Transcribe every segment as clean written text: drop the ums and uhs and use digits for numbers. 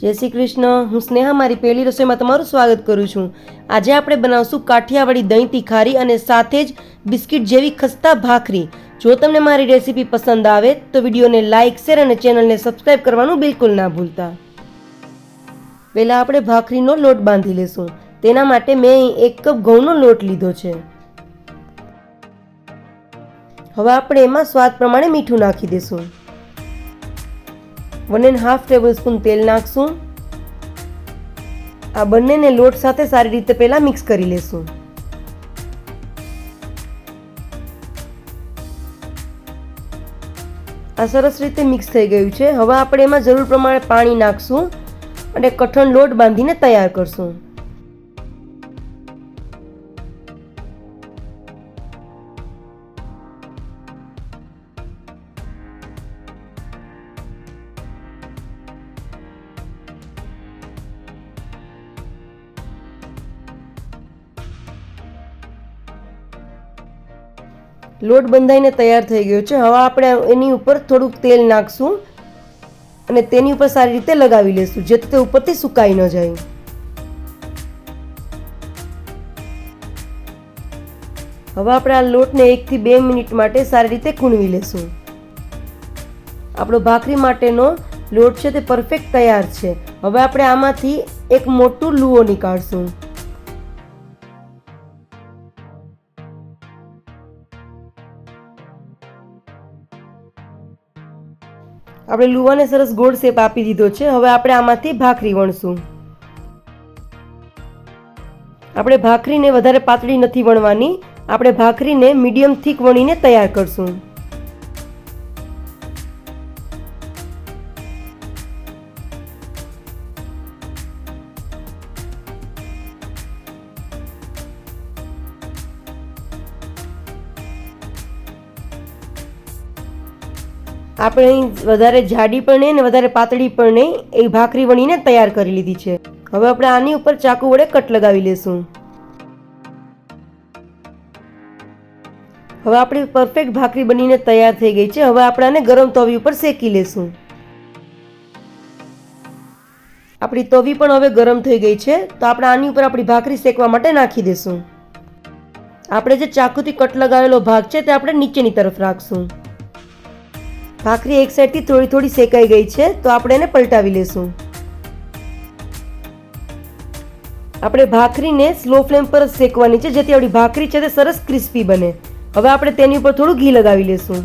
જય શ્રી કૃષ્ણ. હું સ્નેહા મારી પહેલી રસોઈમાં તમારું સ્વાગત કરું છું. આજે આપણે બનાવશું કાઠિયાવાડી દહીં તીખારી અને સાથે જ બિસ્કિટ જેવી ખસ્તા ભાખરી. જો તમને મારી રેસીપી પસંદ આવે તો વિડીયોને લાઇક, શેર અને ચેનલને સબસ્ક્રાઈબ કરવાનું બિલકુલ ના ભૂલતા. પહેલાં આપણે ભાખરીનો લોટ બાંધી લેશું. તેના માટે મેં અહીં 1 કપ ઘઉંનો લોટ લીધો છે. હવે આપણે એમાં સ્વાદ પ્રમાણે મીઠું નાખી દઈશું. 1.5 ટેબલસ્પૂન તેલ નાખશું. આ બંનેને લોટ સાથે સારી રીતે પહેલાં મિક્સ કરી લેશું. આ સરસ રીતે મિક્સ થઈ ગયું છે. હવે આપણે એમાં જરૂર પ્રમાણે પાણી નાખશું અને કઠણ લોટ બાંધીને તૈયાર કરશું. લોટ બંધાઈને તૈયાર થઈ ગયો છે. હવે આપણે એની ઉપર થોડુંક તેલ નાખશું અને તેની ઉપર સારી રીતે લગાવી લેશું, જેથી તે ઉપરથી સુકાઈ ન જાય. હવે આપણે આ લોટને 1 થી 2 મિનિટ માટે સારી રીતે કૂણવી લેશું. આપણો ભાખરી માટેનો લોટ છે તે પરફેક્ટ તૈયાર છે. હવે આપણે આમાંથી એક મોટું લુઓ નીકાળશું. આપણે લુવાને સરસ ગોળ શેપ આપી દીધો છે. હવે આપણે આમાંથી ભાખરી વણશું. આપણે ભાખરીને વધારે પાતળી નથી વણવાની. આપણે ભાખરીને મીડિયમ થીક વણીને તૈયાર કરશું. આપણે અહીં વધારે જાડી પણ નહીં અને વધારે પાતળી પણ નહીં એ ભાખરી વણીને તૈયાર કરી લીધી છે. હવે આપણે આની ઉપર ચાકુ વડે કટ લગાવી લેશું. હવે આપણી પરફેક્ટ ભાખરી બનીને તૈયાર થઈ ગઈ છે. હવે આપણે આને ગરમ તવી ઉપર શેકી લેશું. આપણી તવી પણ હવે ગરમ થઈ ગઈ છે, તો આપણે આની ઉપર આપણી ભાખરી શેકવા માટે નાખી દેશું. આપણે જે ચાકુથી કટ લગાવેલો ભાગ છે તે આપણે નીચેની તરફ રાખશું. ભાખરી એક સાઈડથી થોડી થોડી શેકાઈ ગઈ છે, તો આપણે એને પલટાવી લેશું. આપણે ભાખરીને સ્લો ફ્લેમ પર જ શેકવાની છે, જેથી આપણી ભાખરી છે તે સરસ ક્રિસ્પી બને. હવે આપણે તેની ઉપર થોડું ઘી લગાવી લેશું.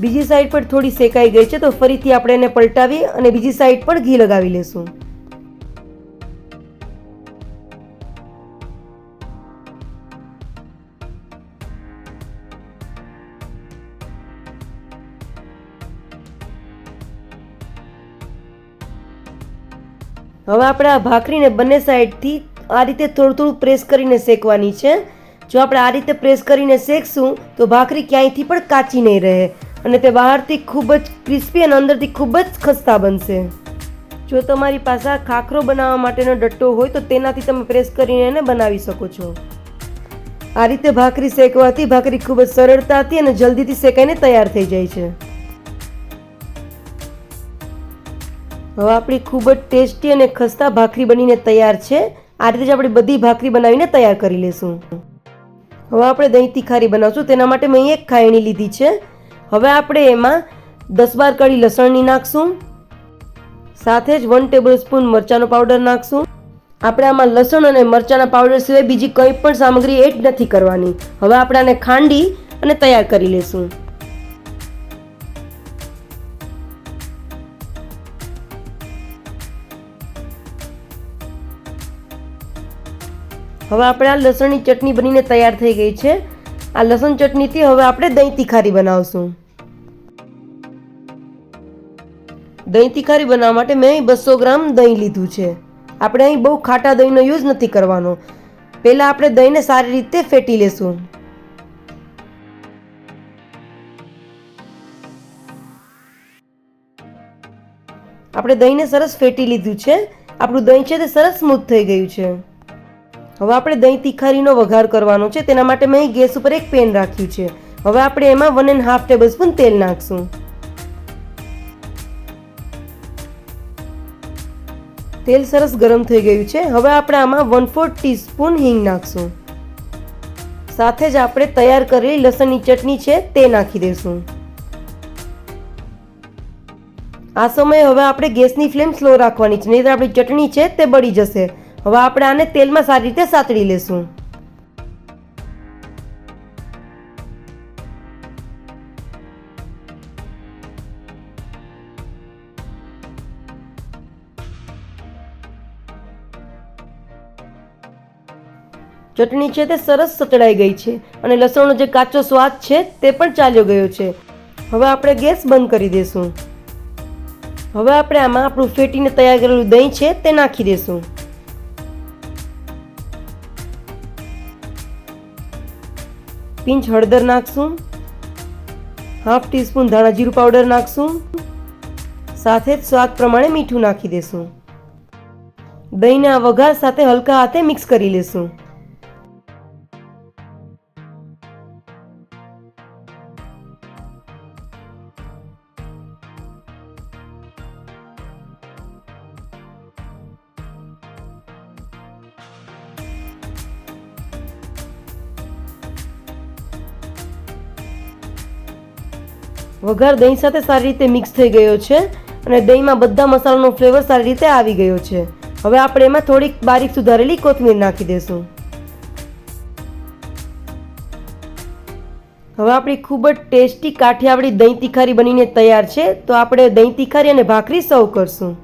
બીજી સાઈડ પર થોડી શેકાઈ ગઈ છે, તો ફરીથી આપણે એને પલટાવી અને બીજી સાઈડ પર ઘી લગાવી લેશું. હવે આપણે આ ભાખરીને બંને સાઈડથી આ રીતે થોડું થોડું પ્રેસ કરીને શેકવાની છે. જો આપણે આ રીતે પ્રેસ કરીને શેકશું તો ભાખરી ક્યાંયથી પણ કાચી નહીં રહે અને તે બહારથી ખૂબ જ ક્રિસ્પી અને અંદરથી ખૂબ જ ખસ્તા બનશે. જો તમારી પાસે આ ખાખરો બનાવવા માટેનો ડટ્ટો હોય તો તેનાથી તમે પ્રેસ કરીને એને બનાવી શકો છો. આ રીતે ભાખરી શેકવાથી ભાખરી ખૂબ જ સરળતાથી અને જલ્દીથી શેકાઈને તૈયાર થઈ જાય છે. હવે આપણી ખૂબ જ ટેસ્ટી અને ખસ્તા ભાખરી બનીને તૈયાર છે. આ રીતે જ આપણે બધી ભાખરી બનાવીને તૈયાર કરી લેશું. હવે આપણે દહીં તીખારી બનાવશું. તેના માટે મેં 1 ખાયણી લીધી છે. હવે આપણે એમાં 10-12 કળી લસણની નાખશું. સાથે જ 1 ટેબલસ્પૂન મરચાંનો પાવડર નાખશું. આપણે આમાં લસણ અને મરચાંના પાવડર સિવાય બીજી કંઈ પણ સામગ્રી એડ નથી કરવાની. હવે આપણે આને ખાંડી અને તૈયાર કરી લેશું. હવે આપણે આ લસણની ચટણી બનીને તૈયાર થઈ ગઈ છે. આ લસણ ચટણીથી હવે આપણે દહીં તીખારી બનાવશું. દહીં તીખારી બનાવવા માટે મેં 200 ગ્રામ દહીં લીધું છે. આપણે અહીં બહુ ખાટા દહીંનો યુઝ નથી કરવાનો. પહેલાં આપણે દહીંને સારી રીતે ફેટી લેશું. આપણે દહીંને સરસ ફેટી લીધું છે. આપણું દહીં છે તે સરસ સ્મૂથ થઈ ગયું છે. હવે આપણે દહીં તીખારીનો વઘાર કરવાનો છે. તેના માટે મેં ગેસ ઉપર એક પેન રાખ્યું છે. હવે આપણે એમાં 1.5 ટેબલસ્પૂન તેલ નાખશું. તેલ સરસ ગરમ થઈ ગયું છે. હવે આપણે આમાં 1/4 ટીસ્પૂન હિંગ નાખશું. સાથે જ આપણે તૈયાર કરેલી લસણની ચટણી છે તે નાખી દઈશું. આ સમયે હવે આપણે ગેસની ફ્લેમ સ્લો રાખવાની છે, નહીંતર આપણી ચટણી છે તે બળી જશે. હવે આપણે આને તેલમાં સારી રીતે સાતળી લેશું. ચટણી છે તે સરસ સતળાઈ ગઈ છે અને લસણનો જે કાચો સ્વાદ છે તે પણ ચાલ્યો ગયો છે. હવે આપણે ગેસ બંધ કરી દઈશું. હવે આપણે આમાં આપણું ફેટીને તૈયાર કરેલું દહીં છે તે નાખી દઈશું. પિંચ હળદર નાખશું. હાફ ટીસ્પૂન ધાણા જીરું પાવડર નાખશું. સાથે જ સ્વાદ પ્રમાણે મીઠું નાખી દઈશું. દહીંને આ વઘાર સાથે હલકા હાથે મિક્સ કરી લેશું. વઘાર દહીં સાથે સારી રીતે મિક્સ થઈ ગયો છે અને દહીંમાં બધા મસાલાનો ફ્લેવર સારી રીતે આવી ગયો છે. હવે આપણે એમાં થોડીક બારીક સુધારેલી કોથમીર નાખી દઈશું. હવે આપણી ખૂબ જ ટેસ્ટી કાઠિયાવાડી દહીં તીખારી બનીને તૈયાર છે. તો આપણે દહીં તીખારી અને ભાખરી સર્વ કરશું.